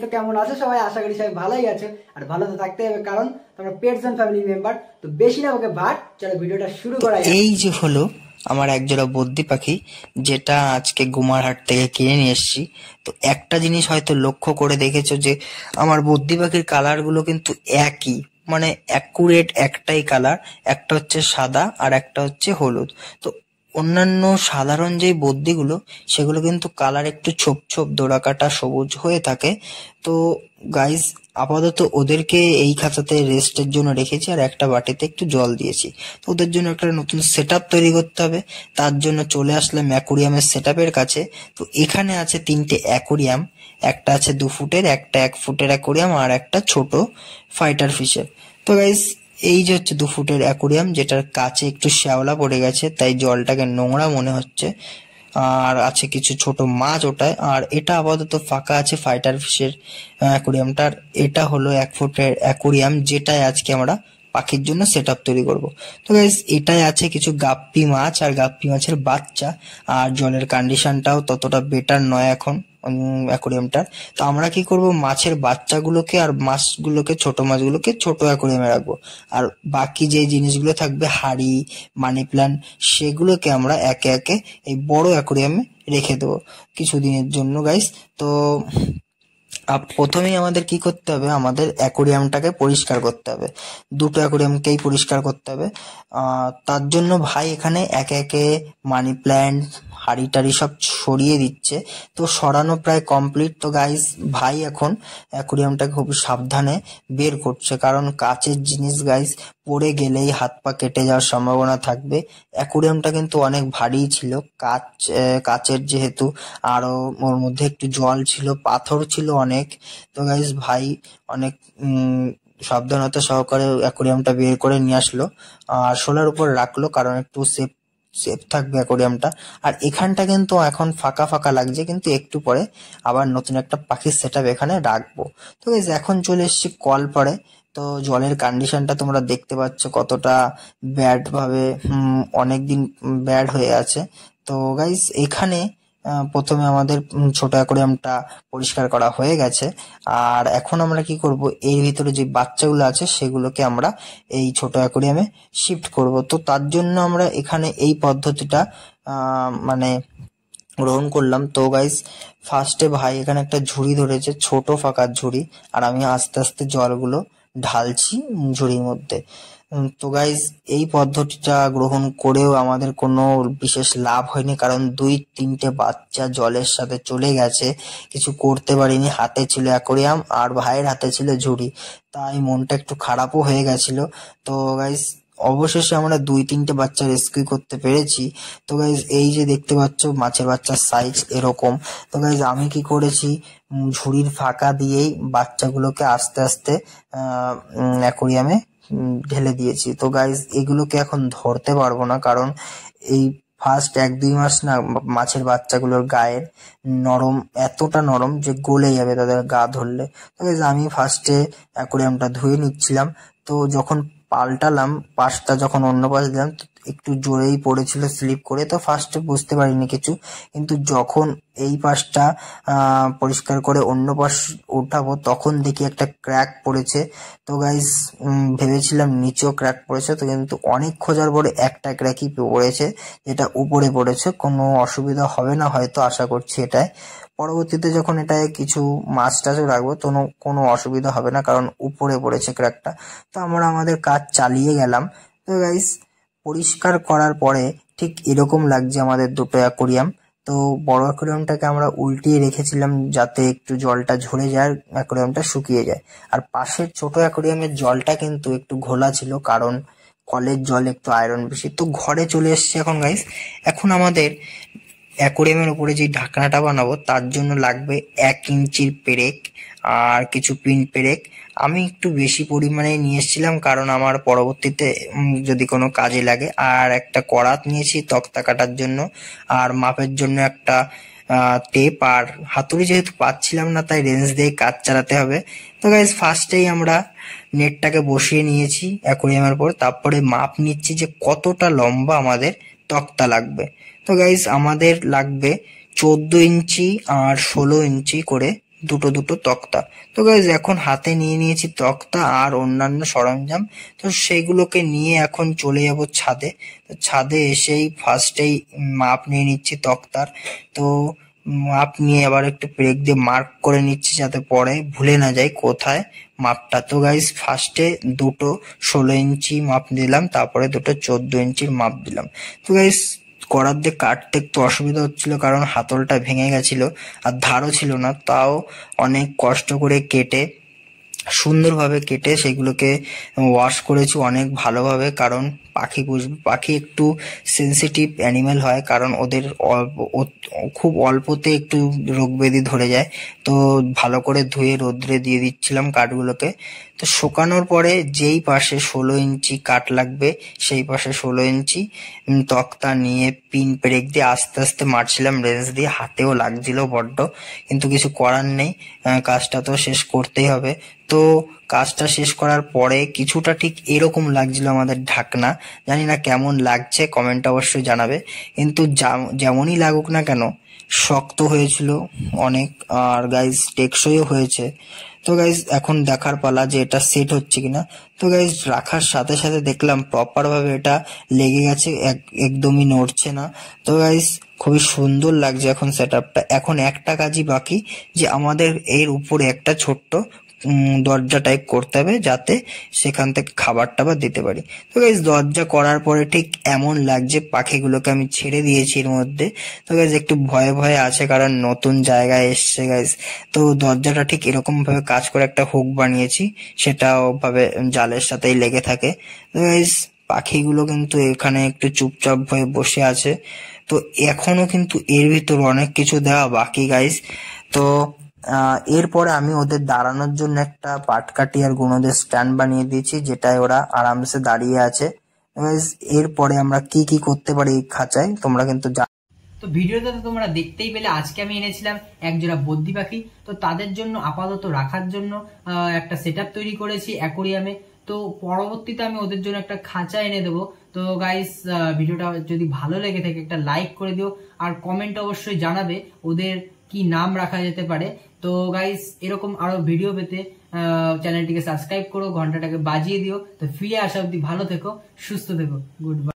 তো কেমন আছো সবাই? আশা করি সবাই ভালোই আছো, আর ভালো তো থাকতে হবে কারণ তোমরা পেটস এন্ড ফ্যামিলি মেম্বার। তো বেশি না ওকে ভাট, চলো ভিডিওটা শুরু করা যাক। এই যে হলো আমার একজোড়া বদ্যি পাখি, যেটা আজকে গুমারহাট থেকে কিনে নিয়ে এসেছি। তো একটা জিনিস হয়তো লক্ষ্য করে দেখেছো যে আমার বদ্যি পাখির কালার গুলো কিন্তু একই, মানে অ্যাকুরেট একটাই কালার। একটা হচ্ছে সাদা আর একটা হচ্ছে হলুদ। তো অন্যান্য সাধারণ যে বদ্যিগুলো সেগুলো কিন্তু কালার একটু ছোপ ছোপ ডোরাকাটা সবুজ হয়ে থাকে। তো গাইস, আপাতত ওদেরকে এই খাঁচাতে রেস্টের জন্য রেখেছি আর একটা বাটিতে একটু জল দিয়েছি। তো ওদের জন্য একটা নতুন সেট তৈরি করতে হবে, তার জন্য চলে আসলাম অ্যাকোরিয়ামের সেট কাছে। তো এখানে আছে 3টে অ্যাকোরিয়াম, একটা আছে 2 ফুটের, একটা 1 ফুটের অ্যাকোরিয়াম, আর একটা ছোট ফাইটার ফিশের। তো গাইস, এই যে হচ্ছে 2 ফুটের অ্যাকোরিয়াম, যেটার কাছে একটু শ্যাওলা পড়ে গেছে তাই জলটাকে নোংরা মনে হচ্ছে, আর আছে কিছু ছোট মাছ ওটায়। আর এটা আপাতত ফাঁকা আছে ফাইটার ফিশের অ্যাকোরিয়ামটার। এটা হলো 1 ফুটের অ্যাকোরিয়াম, যেটাই আজকে আমরা পাখির জন্য সেট তৈরি করব। তো গাইস, এটাই আছে কিছু গাপ্পি মাছ আর গাপ্পি মাছের বাচ্চা। আর জলের কন্ডিশনটাও ততটা বেটার নয় এখন অ্যাকোরিয়ামটার। তো আমরা কি করব, মাছের বাচ্চাগুলোকে আর মাছগুলোকে, ছোট মাছগুলোকে ছোট অ্যাকোরিয়ামে রাখবো, আর বাকি যে জিনিসগুলো থাকবে হাড়ি, মানি প্ল্যান্ট, সেগুলোকে আমরা একে একে এই বড় অ্যাকোরিয়ামে রেখে দেবো কিছুদিনের জন্য গাইস। তো প্রথমেই আমাদের কি করতে হবে, আমাদের অ্যাকোরিয়ামটাকে পরিষ্কার করতে হবে। 2টো অ্যাকোরিয়ামকেই পরিষ্কার করতে হবে। তার জন্য ভাই এখানে একে একে মানি প্ল্যান্ট, হাড়ি টাড়ি সব সরিয়ে দিচ্ছে। তো সরানো প্রায় কমপ্লিট। তো গাইস, ভাই এখন অ্যাকোরিয়ামটাকে খুব সাবধানে বের করছে, কারণ কাচের জিনিস গাইস, পড়ে গেলেই হাত পা কেটে যাওয়ার সম্ভাবনা থাকবে। অ্যাকোরিয়ামটা কিন্তু অনেক ভারী ছিল, কাচের যেহেতু, আরো ওর মধ্যে একটু জল ছিল, পাথর ছিল অনেক। তো গাইস, ভাই অনেক সাবধানতা সহকারে অ্যাকোরিয়ামটা বের করে নিয়ে আসলো আর শোলার উপর রাখলো, কারণ একটু সেফ সেফ থাকবে অ্যাকোরিয়ামটা। আর এখানটা কিন্তু এখন ফাঁকা ফাঁকা লাগছে, কিন্তু একটু পরে আবার নতুন একটা পাখির সেটআপ এখানে রাখবো। তো গাইস, এখন চলে এসেছি কল পাড়ে। তো জলের কন্ডিশনটা তোমরা দেখতে পাচ্ছ কতটা ব্যাড ভাবে, অনেকদিন ব্যাড হয়ে আছে। তো গাইস, এখানে প্রথমে আমাদের ছোট অ্যাকোরিয়ামটা পরিষ্কার করা হয়ে গেছে। আর এখন আমরা কি করব, এর ভিতরে যে বাচ্চাগুলো আছে সেগুলোকে আমরা এই ছোট অ্যাকোরিয়ামে শিফট করব। তো তার জন্য আমরা এখানে এই পদ্ধতিটা মানে গ্রহণ করলাম। তো গাইস, ফার্স্টে ভাই এখানে একটা ঝুড়ি ধরেছে, ছোট ফাঁকার ঝুড়ি, আর আমি আস্তে আস্তে জলগুলো ঢালছি ঝুড়ির মধ্যে। তো গাইস, এই পদ্ধতিটা গ্রহণ করেও আমাদের কোনো বিশেষ লাভ হয়নি, কারণ 2-3টে বাচ্চা জলের সাথে চলে গেছে, কিছু করতে পারিনি। হাতে ছিল অ্যাকোরিয়াম আর ভাইয়ের হাতে ছিল ঝুড়ি, তাই মনটা একটু খারাপও হয়ে গেছিল। তো গাইস, অবশেষে আমরা 2-3টে বাচ্চা রেস্কিউ করতে পেরেছি। তো গাইজ, এই যে দেখতে পাচ্ছ মাছের বাচ্চার সাইজ এরকম। তো গাইজ, আমি কি করেছি, ঝুড়ির ফাঁকা দিয়েই বাচ্চাগুলোকে আস্তে আস্তে অ্যাকোরিয়ামে ঢেলে দিয়েছি। তো গাইজ, এগুলোকে এখন ধরতে পারবো না, কারণ এই ফার্স্ট 1-2 মাস না মাছের বাচ্চাগুলোর গায়ের নরম, এতটা নরম যে গলে যাবে তাদের গা ধরলে। তো গাইজ, আমি ফার্স্টে অ্যাকোরিয়ামটা ধুয়ে নিচ্ছিলাম। তো যখন পাল্টালাম পাশটা, যখন অন্য পাশ দিলাম, একটু জোরেই পড়েছিল স্লিপ করে, তো ফার্স্টে বুঝতে পারিনি কিছু। কিন্তু যখন এই পাশটা পরিষ্কার করে অন্য পাশ উঠাবো, তখন দেখি একটা ক্র্যাক পড়েছে। তো গাইস, ভেবেছিলাম নিচেও ক্র্যাক পড়েছে, তো কিন্তু অনেক খোঁজার পরে একটা ক্র্যাকই পড়েছে, যেটা উপরে পড়েছে। কোনো অসুবিধা হবে না হয়তো, আশা করছি এটাই। পরবর্তীতে যখন এটায় কিছু মাছ টাছও রাখবো তো কোনো অসুবিধা হবে না, কারণ উপরে পড়েছে ক্র্যাকটা। তো আমরা আমাদের কাজ চালিয়ে গেলাম। তো গাইস, পরিষ্কার করার পরে ঠিক এরকম লাগছে আমাদের 2টো অ্যাকোরিয়াম। তো বড় অ্যাকোরিয়ামটাকে আমরা উল্টিয়ে রেখেছিলাম যাতে একটু জলটা ঝরে যায় আর অ্যাকোরিয়ামটা শুকিয়ে যায়। আর পাশের ছোট অ্যাকোরিয়ামের জলটা কিন্তু একটু ঘোলা ছিল, কারণ কলের জল একটু আয়রন বেশি। তো ঘরে চলে এসেছে এখন গাইস। এখন আমাদের অ্যাকোরিয়ামের উপরে যে ঢাকনাটা বানাবো তার জন্য লাগবে 1 ইঞ্চির পেরেক আর কিছু পিন পেরেক। আমি একটু বেশি পরিমাণে নিয়ে এসেছিলাম, কারণ আমার পরবর্তীতে যদি কোনো কাজে লাগে। আর একটা করাত নিয়েছি তক্তা কাটার জন্য, আর মাপের জন্য একটা টেপ, আর হাতুড়ি যেহেতু পাচ্ছিলাম না তাই রেঞ্জ দিয়ে কাজ চালাতে হবে। তো গাইজ, ফার্স্টেই আমরা নেটটাকে বসিয়ে নিয়েছি অ্যাকোরিয়ামের পর, তারপরে মাপ নিচ্ছি যে কতটা লম্বা আমাদের তক্তা লাগবে। তো গাইজ, আমাদের লাগবে 14 ইঞ্চি আর 16 ইঞ্চি করে দুটো দুটো তক্তা। তো গাইজ এখন হাতে নিয়ে নিয়েছি তক্তা আর অন্যান্য সরঞ্জাম। তো সেইগুলোকে নিয়ে এখন চলে যাব ছাদে। তো ছাদে এসেই ফার্স্টেই মাপ নিয়ে নিচ্ছি তক্তার। তো মাপ নিয়ে আবার একটু পেরেক দিয়ে মার্ক করে নিচ্ছি যাতে পরে ভুলে না যাই কোথায় মাপটা। তো গাইজ ফার্স্টে দুটো 16 ইঞ্চি মাপ দিলাম, তারপরে দুটো 14 ইঞ্চির মাপ দিলাম। তো গাইজ করার দিয়ে কাটতে একটু অসুবিধা হচ্ছিল কারণ হাতলটা ভেঙে গেছিল আর ধারও ছিল না, তাও অনেক কষ্ট করে কেটে সুন্দরভাবে কেটে সেগুলোকে ওয়াশ করেছি অনেক ভালোভাবে, কারণ পাখি পুষবে, পাখি একটু সেন্সিটিভ অ্যানিমেল হয় কারণ ওদের খুব অল্পতে একটু রোগ ব্যাধি ধরে যায়। তো ভালো করে ধুয়ে রোদ্রে দিয়ে দিচ্ছিলাম কাঠগুলোকে। তো শুকানোর পরে যেই পাশে 16 ইঞ্চি কাঠ লাগবে সেই পাশে 16 ইঞ্চি তক্তা নিয়ে পিন পেরেক দিয়ে আস্তে আস্তে মারছিলাম রেঞ্জ দিয়ে, হাতেও লাগছিল বড্ড, কিন্তু কিছু করার নেই, কাজটা তো শেষ করতেই হবে। তো কাজটা শেষ করার পরে কিছুটা ঠিক এরকম লাগছিল আমাদের ঢাকনা, জানি না কেমন লাগছে, কমেন্ট অবশ্যই জানাবে। কিন্তু যেমনই লাগুক না কেন শক্ত হয়েছিল অনেক, আর গাইজ টেকসইও হয়েছে। তো গাইজ এখন দেখার পালা যে এটা সেট হচ্ছে কিনা। তো গাইজ রাখার সাথে সাথে দেখলাম প্রপার ভাবে এটা লেগে গেছে, একদমই নড়ছে না। তো গাইজ খুবই সুন্দর লাগছে এখন সেটআপটা। এখন একটা কাজই বাকি, যে আমাদের এর উপরে একটা ছোট্ট দরজা টাইপ করতে হবে যাতে সেখান থেকে খাবার টাবার দিতে পারি। তো গাইজ দরজা করার পরে ঠিক এমন লাগছে, পাখিগুলোকে আমি ছেড়ে দিয়েছি এর মধ্যে। তো গাইজ একটু ভয়ে ভয়ে আছে কারণ নতুন জায়গায় এসছে গাইজ। তো দরজাটা ঠিক এরকম ভাবে কাজ করে একটা হুক বানিয়েছি, সেটাও ভাবে জালের সাথেই লেগে থাকে। তো গাইজ পাখিগুলো কিন্তু এখানে একটু চুপচাপ হয়ে বসে আছে। তো এখনো কিন্তু এর ভিতর অনেক কিছু দেওয়া বাকি গাইজ। তো এরপরে আমি ওদের দাঁড়ানোর জন্য একটা পাটকাঠি আর গুণোদের স্ট্যান্ড বানিয়ে দিয়েছি, যেটায় ওরা আরামসে দাঁড়িয়ে আছে। এরপরে আমরা কি কি করতে পারি এই খাঁচায় তোমরা কিন্তু তো ভিডিওতে তো তোমরা দেখতেই পেলে, আজকে আমি এনেছিলাম এক জোড়া বদ্রি পাখি। তো তাদের জন্য আপাতত রাখার জন্য একটা সেটআপ তৈরি করেছি অ্যাকোরিয়ামে। তো পরবর্তীতে আমি ওদের জন্য একটা খাঁচা এনে দেবো। তো গাইস ভিডিওটা যদি ভালো লেগে থাকে একটা লাইক করে দিও, আর কমেন্ট অবশ্যই জানাবে ওদের কি নাম রাখা যেতে পারে। তো গাইস এরকম আরো ভিডিও পেতে চ্যানেলটিকে সাবস্ক্রাইব করো, ঘন্টাটাকে বাজিয়ে দিও। তো ফিরে আসা অব্দি ভালো থেকো, সুস্থ থেকো, গুড বাই।